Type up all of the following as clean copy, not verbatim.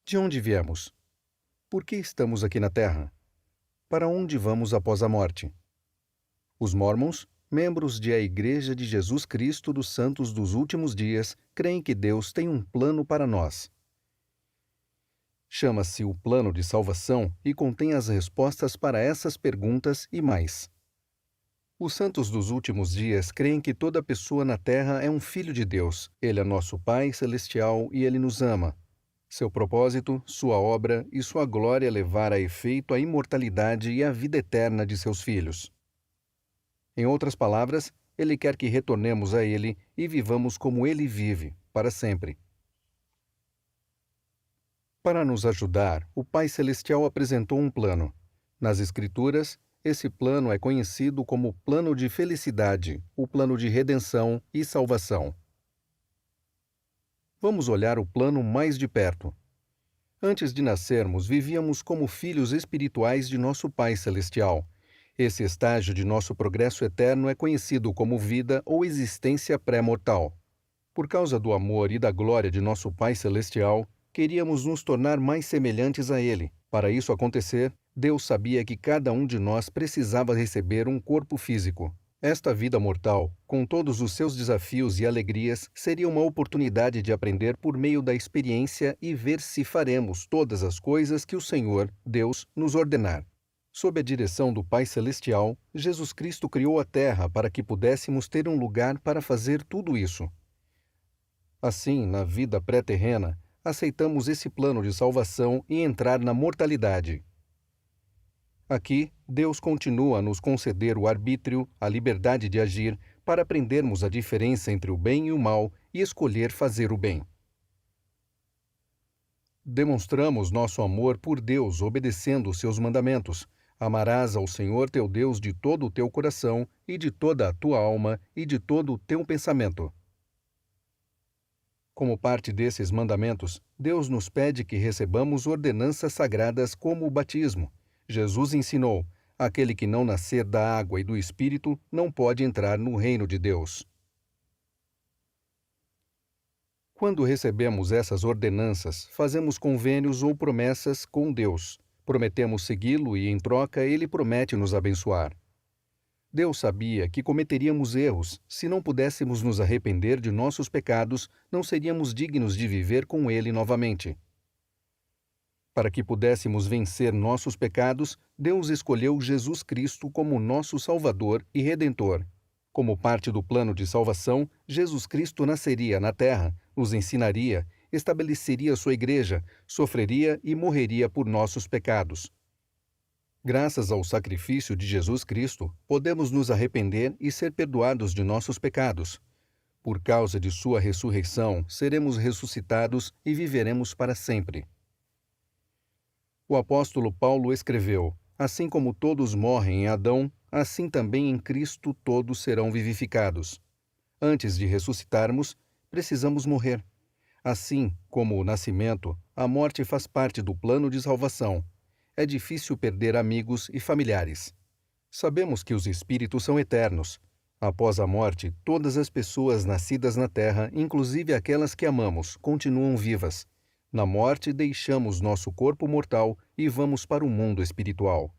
De onde viemos? Por que estamos aqui na Terra? Para onde vamos após a morte? Os Mormons, membros de A Igreja de Jesus Cristo dos Santos dos Últimos Dias, creem que Deus tem um plano para nós. Chama-se o Plano de Salvação e contém as respostas para essas perguntas e mais. Os Santos dos Últimos Dias creem que toda pessoa na Terra é um filho de Deus. Ele é nosso Pai Celestial e Ele nos ama. Seu propósito, sua obra e sua glória levar a efeito a imortalidade e a vida eterna de seus filhos. Em outras palavras, Ele quer que retornemos a Ele e vivamos como Ele vive, para sempre. Para nos ajudar, o Pai Celestial apresentou um plano. Nas Escrituras, esse plano é conhecido como plano de felicidade, o plano de redenção e salvação. Vamos olhar o plano mais de perto. Antes de nascermos, vivíamos como filhos espirituais de nosso Pai Celestial. Esse estágio de nosso progresso eterno é conhecido como vida ou existência pré-mortal. Por causa do amor e da glória de nosso Pai Celestial, queríamos nos tornar mais semelhantes a Ele. Para isso acontecer, Deus sabia que cada um de nós precisava receber um corpo físico. Esta vida mortal, com todos os seus desafios e alegrias, seria uma oportunidade de aprender por meio da experiência e ver se faremos todas as coisas que o Senhor, Deus, nos ordenar. Sob a direção do Pai Celestial, Jesus Cristo criou a Terra para que pudéssemos ter um lugar para fazer tudo isso. Assim, na vida pré-terrena, aceitamos esse plano de salvação e entrar na mortalidade. Aqui, Deus continua a nos conceder o arbítrio, a liberdade de agir, para aprendermos a diferença entre o bem e o mal e escolher fazer o bem. Demonstramos nosso amor por Deus obedecendo os seus mandamentos. Amarás ao Senhor teu Deus de todo o teu coração e de toda a tua alma e de todo o teu pensamento. Como parte desses mandamentos, Deus nos pede que recebamos ordenanças sagradas como o batismo. Jesus ensinou: aquele que não nascer da água e do Espírito não pode entrar no reino de Deus. Quando recebemos essas ordenanças, fazemos convênios ou promessas com Deus. Prometemos segui-lo e, em troca, ele promete nos abençoar. Deus sabia que cometeríamos erros. Se não pudéssemos nos arrepender de nossos pecados, não seríamos dignos de viver com ele novamente. Para que pudéssemos vencer nossos pecados, Deus escolheu Jesus Cristo como nosso Salvador e Redentor. Como parte do plano de salvação, Jesus Cristo nasceria na terra, nos ensinaria, estabeleceria sua igreja, sofreria e morreria por nossos pecados. Graças ao sacrifício de Jesus Cristo, podemos nos arrepender e ser perdoados de nossos pecados. Por causa de sua ressurreição, seremos ressuscitados e viveremos para sempre. O apóstolo Paulo escreveu: assim como todos morrem em Adão, assim também em Cristo todos serão vivificados. Antes de ressuscitarmos, precisamos morrer. Assim como o nascimento, a morte faz parte do plano de salvação. É difícil perder amigos e familiares. Sabemos que os espíritos são eternos. Após a morte, todas as pessoas nascidas na Terra, inclusive aquelas que amamos, continuam vivas. Na morte, deixamos nosso corpo mortal e vamos para o mundo espiritual.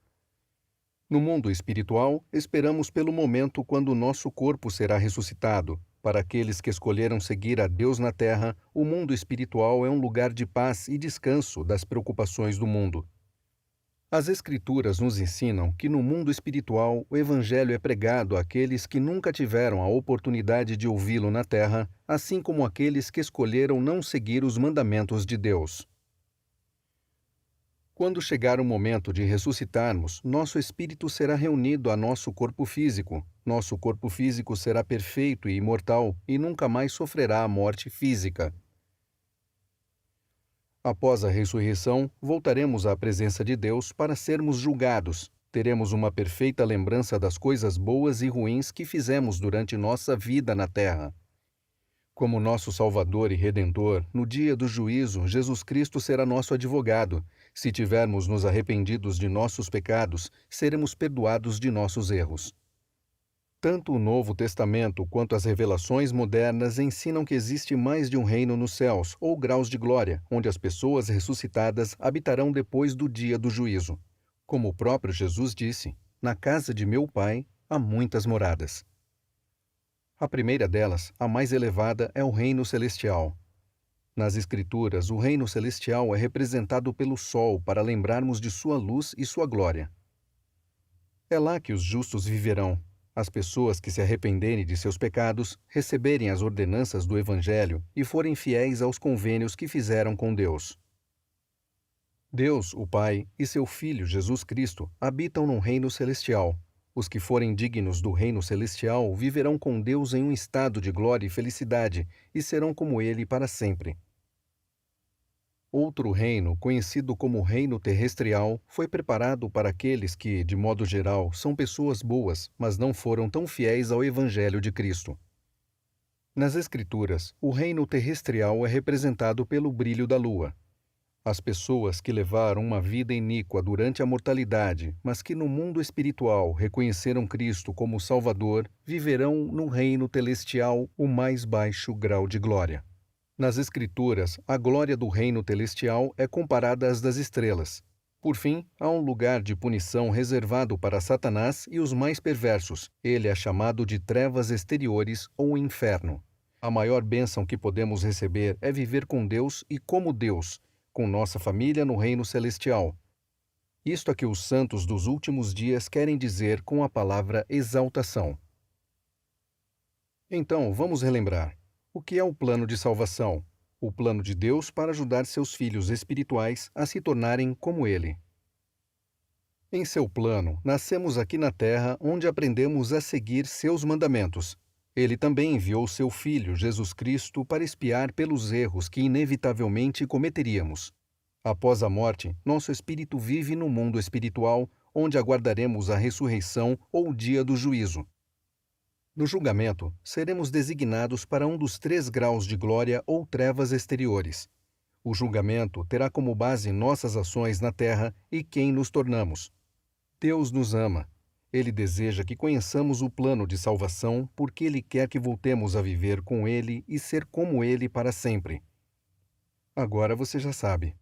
No mundo espiritual, esperamos pelo momento quando nosso corpo será ressuscitado. Para aqueles que escolheram seguir a Deus na Terra, o mundo espiritual é um lugar de paz e descanso das preocupações do mundo. As Escrituras nos ensinam que no mundo espiritual o Evangelho é pregado àqueles que nunca tiveram a oportunidade de ouvi-lo na terra, assim como àqueles que escolheram não seguir os mandamentos de Deus. Quando chegar o momento de ressuscitarmos, nosso espírito será reunido a nosso corpo físico. Nosso corpo físico será perfeito e imortal e nunca mais sofrerá a morte física. Após a ressurreição, voltaremos à presença de Deus para sermos julgados. Teremos uma perfeita lembrança das coisas boas e ruins que fizemos durante nossa vida na terra. Como nosso Salvador e Redentor, no dia do juízo, Jesus Cristo será nosso advogado. Se tivermos nos arrependidos de nossos pecados, seremos perdoados de nossos erros. Tanto o Novo Testamento quanto as revelações modernas ensinam que existe mais de um reino nos céus, ou graus de glória, onde as pessoas ressuscitadas habitarão depois do dia do juízo. Como o próprio Jesus disse: "Na casa de meu Pai há muitas moradas." A primeira delas, a mais elevada, é o reino celestial. Nas Escrituras, o reino celestial é representado pelo sol para lembrarmos de sua luz e sua glória. É lá que os justos viverão. As pessoas que se arrependerem de seus pecados, receberem as ordenanças do Evangelho e forem fiéis aos convênios que fizeram com Deus. Deus, o Pai, e seu Filho Jesus Cristo habitam num reino celestial. Os que forem dignos do reino celestial viverão com Deus em um estado de glória e felicidade e serão como Ele para sempre. Outro reino, conhecido como reino terrestrial, foi preparado para aqueles que, de modo geral, são pessoas boas, mas não foram tão fiéis ao Evangelho de Cristo. Nas Escrituras, o reino terrestrial é representado pelo brilho da lua. As pessoas que levaram uma vida iníqua durante a mortalidade, mas que no mundo espiritual reconheceram Cristo como Salvador, viverão no reino celestial o mais baixo grau de glória. Nas Escrituras, a glória do reino celestial é comparada às das estrelas. Por fim, há um lugar de punição reservado para Satanás e os mais perversos. Ele é chamado de trevas exteriores ou inferno. A maior bênção que podemos receber é viver com Deus e como Deus, com nossa família no reino celestial. Isto é que os santos dos últimos dias querem dizer com a palavra exaltação. Então, vamos relembrar. O que é o plano de salvação? O plano de Deus para ajudar seus filhos espirituais a se tornarem como Ele. Em seu plano, nascemos aqui na terra onde aprendemos a seguir seus mandamentos. Ele também enviou seu Filho, Jesus Cristo, para expiar pelos erros que inevitavelmente cometeríamos. Após a morte, nosso espírito vive no mundo espiritual, onde aguardaremos a ressurreição ou o dia do juízo. No julgamento, seremos designados para um dos 3 graus de glória ou trevas exteriores. O julgamento terá como base nossas ações na terra e quem nos tornamos. Deus nos ama. Ele deseja que conheçamos o plano de salvação porque Ele quer que voltemos a viver com Ele e ser como Ele para sempre. Agora você já sabe.